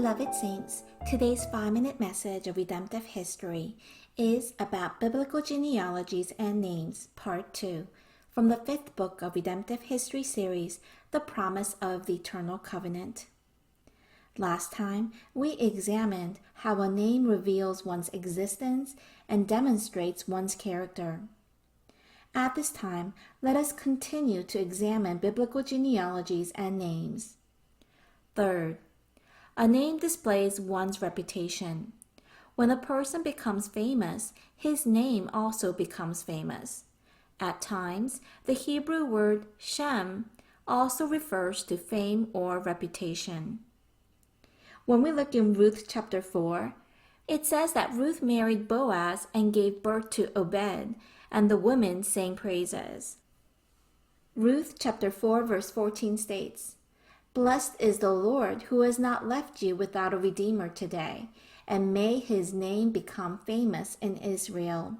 Beloved Saints, today's 5-minute message of redemptive history is about biblical genealogies and names, part 2, from the 5th book of redemptive history series, The Promise of the Eternal Covenant. Last time, we examined how a name reveals one's existence and demonstrates one's character. At this time, let us continue to examine biblical genealogies and names. Third, a name displays one's reputation. When a person becomes famous, his name also becomes famous. At times, the Hebrew word Shem also refers to fame or reputation. When we look in Ruth chapter 4, it says that Ruth married Boaz and gave birth to Obed, and the women sang praises. Ruth chapter 4 verse 14 states, "Blessed is the Lord who has not left you without a redeemer today, and may his name become famous in Israel."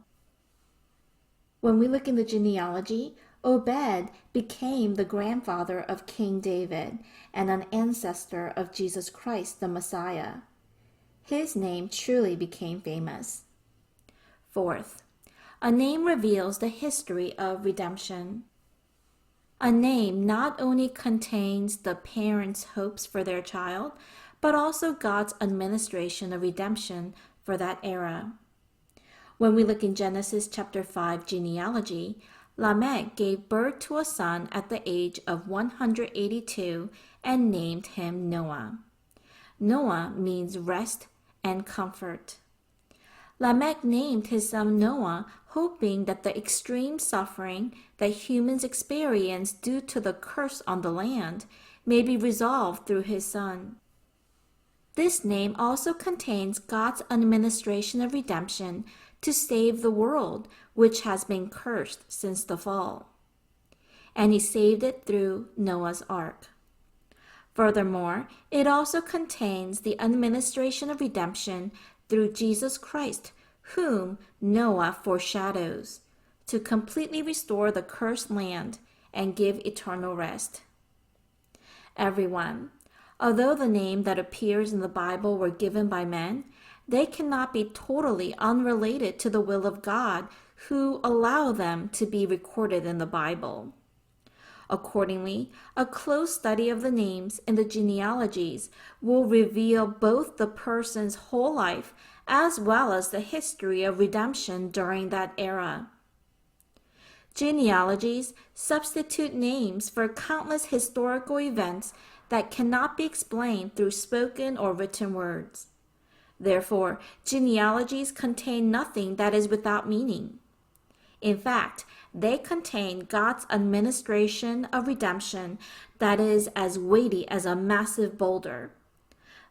When we look in the genealogy, Obed became the grandfather of King David and an ancestor of Jesus Christ the Messiah. His name truly became famous. Fourth, a name reveals the history of redemption. A name not only contains the parents' hopes for their child, but also God's administration of redemption for that era. When we look in Genesis chapter 5 genealogy, Lamech gave birth to a son at the age of 182 and named him Noah. Noah means rest and comfort. Lamech named his son Noah, hoping that the extreme suffering that humans experience due to the curse on the land may be resolved through his son. This name also contains God's administration of redemption to save the world, which has been cursed since the fall. And he saved it through Noah's ark. Furthermore, it also contains the administration of redemption through Jesus Christ, whom Noah foreshadows, to completely restore the cursed land and give eternal rest. Everyone, although the name that appears in the Bible were given by men, they cannot be totally unrelated to the will of God, who allowed them to be recorded in the Bible. Accordingly, a close study of the names in the genealogies will reveal both the person's whole life as well as the history of redemption during that era. Genealogies substitute names for countless historical events that cannot be explained through spoken or written words. Therefore, genealogies contain nothing that is without meaning. In fact, they contain God's administration of redemption that is as weighty as a massive boulder.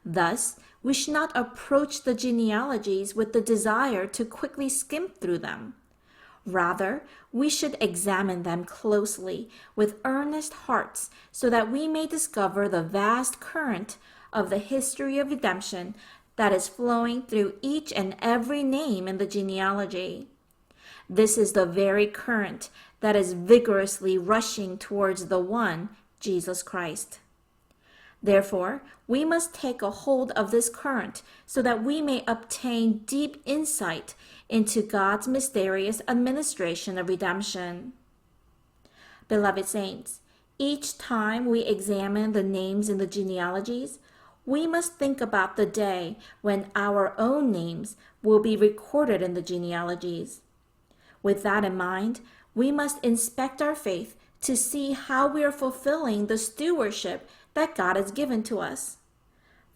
Thus, we should not approach the genealogies with the desire to quickly skim through them. Rather, we should examine them closely with earnest hearts so that we may discover the vast current of the history of redemption that is flowing through each and every name in the genealogy. This is the very current that is vigorously rushing towards the one, Jesus Christ. Therefore, we must take a hold of this current so that we may obtain deep insight into God's mysterious administration of redemption. Beloved Saints, each time we examine the names in the genealogies, we must think about the day when our own names will be recorded in the genealogies. With that in mind, we must inspect our faith to see how we are fulfilling the stewardship that God has given to us.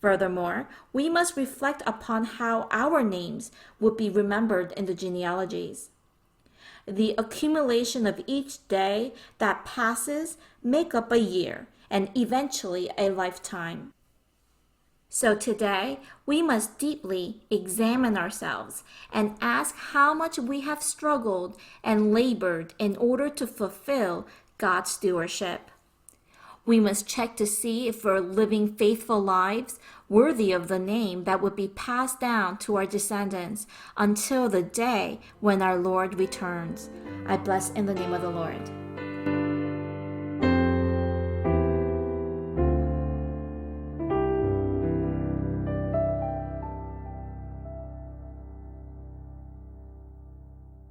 Furthermore, we must reflect upon how our names would be remembered in the genealogies. The accumulation of each day that passes make up a year and eventually a lifetime. So today, we must deeply examine ourselves and ask how much we have struggled and labored in order to fulfill God's stewardship. We must check to see if we're living faithful lives worthy of the name that would be passed down to our descendants until the day when our Lord returns. I bless in the name of the Lord.